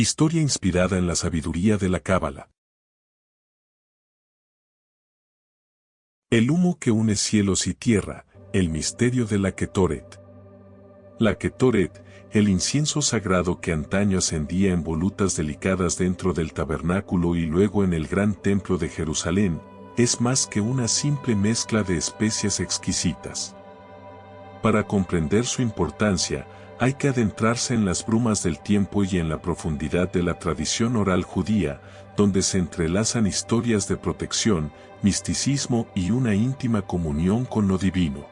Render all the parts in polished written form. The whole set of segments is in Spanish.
Historia inspirada en la sabiduría de la Cábala. El humo que une cielos y tierra, el misterio de la Ketoret. La Ketoret, el incienso sagrado que antaño ascendía en volutas delicadas dentro del tabernáculo y luego en el gran templo de Jerusalén, es más que una simple mezcla de especias exquisitas. Para comprender su importancia, hay que adentrarse en las brumas del tiempo y en la profundidad de la tradición oral judía, donde se entrelazan historias de protección, misticismo y una íntima comunión con lo divino.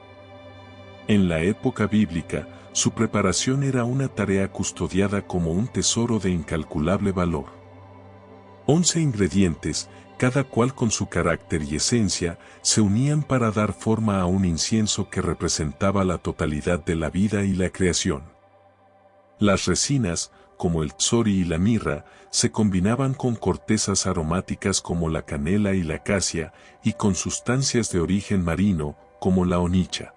En la época bíblica, su preparación era una tarea custodiada como un tesoro de incalculable valor. 11 ingredientes, cada cual con su carácter y esencia, se unían para dar forma a un incienso que representaba la totalidad de la vida y la creación. Las resinas, como el tsori y la mirra, se combinaban con cortezas aromáticas como la canela y la acacia, y con sustancias de origen marino, como la onicha.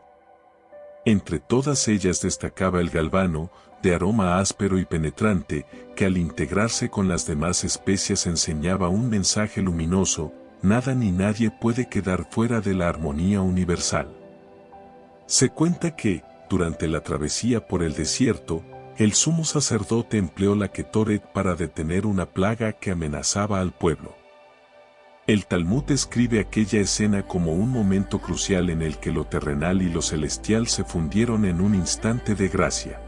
Entre todas ellas destacaba el galvano, de aroma áspero y penetrante, que al integrarse con las demás especias enseñaba un mensaje luminoso: nada ni nadie puede quedar fuera de la armonía universal. Se cuenta que, durante la travesía por el desierto, el sumo sacerdote empleó la Ketoret para detener una plaga que amenazaba al pueblo. El Talmud describe aquella escena como un momento crucial en el que lo terrenal y lo celestial se fundieron en un instante de gracia.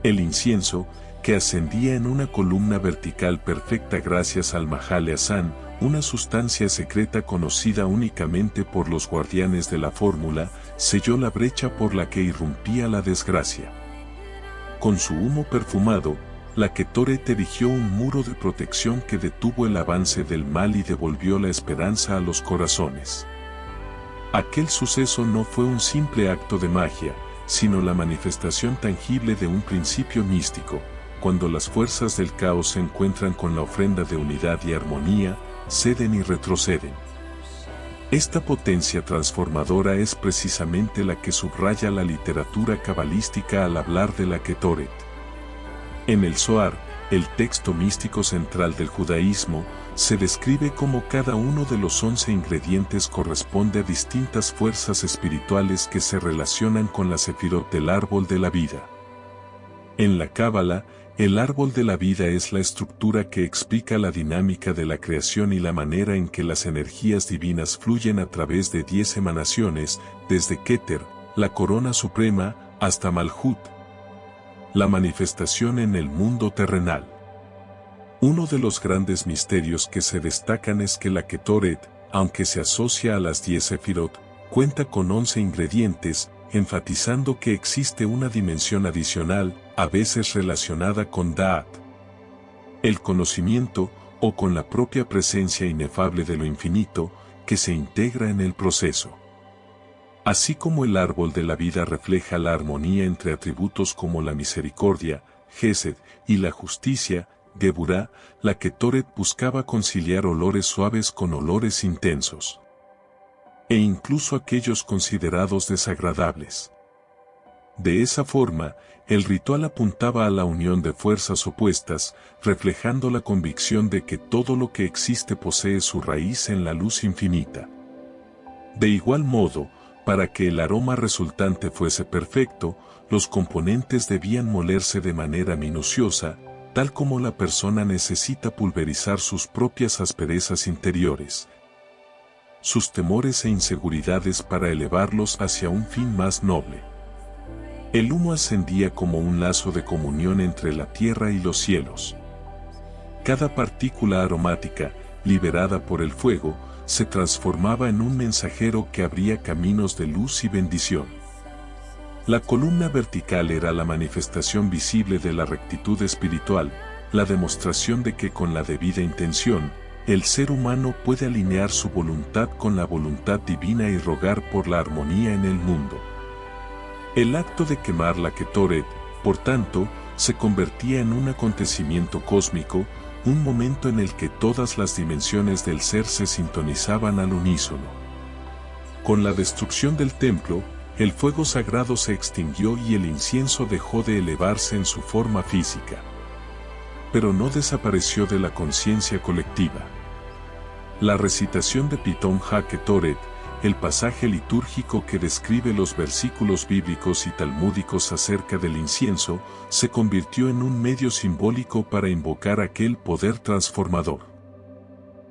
El incienso, que ascendía en una columna vertical perfecta gracias al Mahale Hasan, una sustancia secreta conocida únicamente por los guardianes de la fórmula, selló la brecha por la que irrumpía la desgracia. Con su humo perfumado, la Ketoret erigió un muro de protección que detuvo el avance del mal y devolvió la esperanza a los corazones. Aquel suceso no fue un simple acto de magia, sino la manifestación tangible de un principio místico. Cuando las fuerzas del caos se encuentran con la ofrenda de unidad y armonía, ceden y retroceden. Esta potencia transformadora es precisamente la que subraya la literatura cabalística al hablar de la Ketoret. En el Zohar, el texto místico central del judaísmo, se describe cómo cada uno de los 11 ingredientes corresponde a distintas fuerzas espirituales que se relacionan con la sefirot del árbol de la vida. En la Cábala, el árbol de la vida es la estructura que explica la dinámica de la creación y la manera en que las energías divinas fluyen a través de 10 emanaciones, desde Keter, la corona suprema, hasta Malhut, la manifestación en el mundo terrenal. Uno de los grandes misterios que se destacan es que la Ketoret, aunque se asocia a las 10 sefirot, cuenta con 11 ingredientes, enfatizando que existe una dimensión adicional, a veces relacionada con Da'at, el conocimiento, o con la propia presencia inefable de lo infinito, que se integra en el proceso. Así como el árbol de la vida refleja la armonía entre atributos como la misericordia, Gesed, y la justicia, Geburá, la Ketoret buscaba conciliar olores suaves con olores intensos, e incluso aquellos considerados desagradables. De esa forma, el ritual apuntaba a la unión de fuerzas opuestas, reflejando la convicción de que todo lo que existe posee su raíz en la luz infinita. De igual modo, para que el aroma resultante fuese perfecto, los componentes debían molerse de manera minuciosa, tal como la persona necesita pulverizar sus propias asperezas interiores, sus temores e inseguridades para elevarlos hacia un fin más noble. El humo ascendía como un lazo de comunión entre la tierra y los cielos. Cada partícula aromática, liberada por el fuego, se transformaba en un mensajero que abría caminos de luz y bendición. La columna vertical era la manifestación visible de la rectitud espiritual, la demostración de que con la debida intención, el ser humano puede alinear su voluntad con la voluntad divina y rogar por la armonía en el mundo. El acto de quemar la Ketoret, por tanto, se convertía en un acontecimiento cósmico, un momento en el que todas las dimensiones del ser se sintonizaban al unísono. Con la destrucción del templo, el fuego sagrado se extinguió y el incienso dejó de elevarse en su forma física. pero no desapareció de la conciencia colectiva. La recitación de Pitom HaKetoret, el pasaje litúrgico que describe los versículos bíblicos y talmúdicos acerca del incienso, se convirtió en un medio simbólico para invocar aquel poder transformador.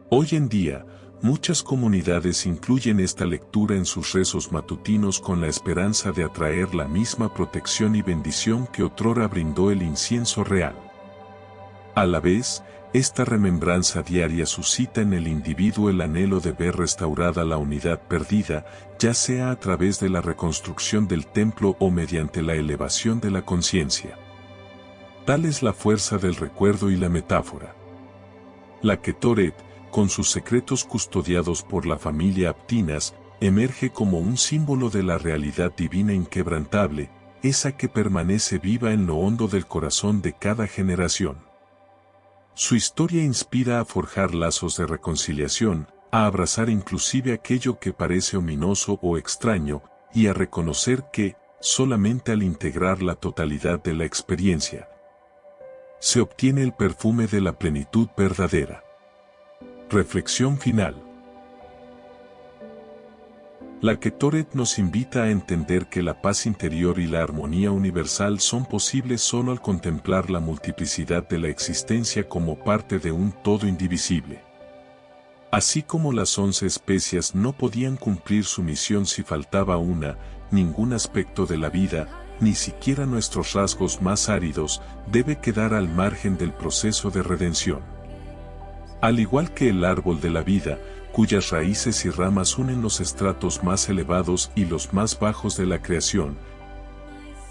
Hoy en día, muchas comunidades incluyen esta lectura en sus rezos matutinos con la esperanza de atraer la misma protección y bendición que otrora brindó el incienso real. A la vez, esta remembranza diaria suscita en el individuo el anhelo de ver restaurada la unidad perdida, ya sea a través de la reconstrucción del templo o mediante la elevación de la conciencia. Tal es la fuerza del recuerdo y la metáfora. La Ketoret, con sus secretos custodiados por la familia Aptinas, emerge como un símbolo de la realidad divina inquebrantable, esa que permanece viva en lo hondo del corazón de cada generación. Su historia inspira a forjar lazos de reconciliación, a abrazar inclusive aquello que parece ominoso o extraño, y a reconocer que, solamente al integrar la totalidad de la experiencia, se obtiene el perfume de la plenitud verdadera. Reflexión final. La Ketoret nos invita a entender que la paz interior y la armonía universal son posibles solo al contemplar la multiplicidad de la existencia como parte de un todo indivisible. Así como las 11 especias no podían cumplir su misión si faltaba una, ningún aspecto de la vida, ni siquiera nuestros rasgos más áridos, debe quedar al margen del proceso de redención. Al igual que el árbol de la vida, cuyas raíces y ramas unen los estratos más elevados y los más bajos de la creación,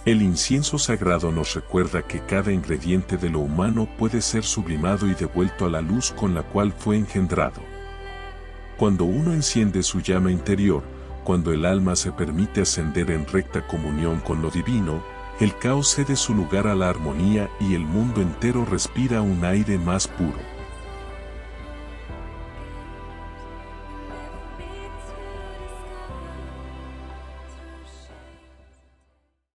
el incienso sagrado nos recuerda que cada ingrediente de lo humano puede ser sublimado y devuelto a la luz con la cual fue engendrado. Cuando uno enciende su llama interior, cuando el alma se permite ascender en recta comunión con lo divino, el caos cede su lugar a la armonía y el mundo entero respira un aire más puro.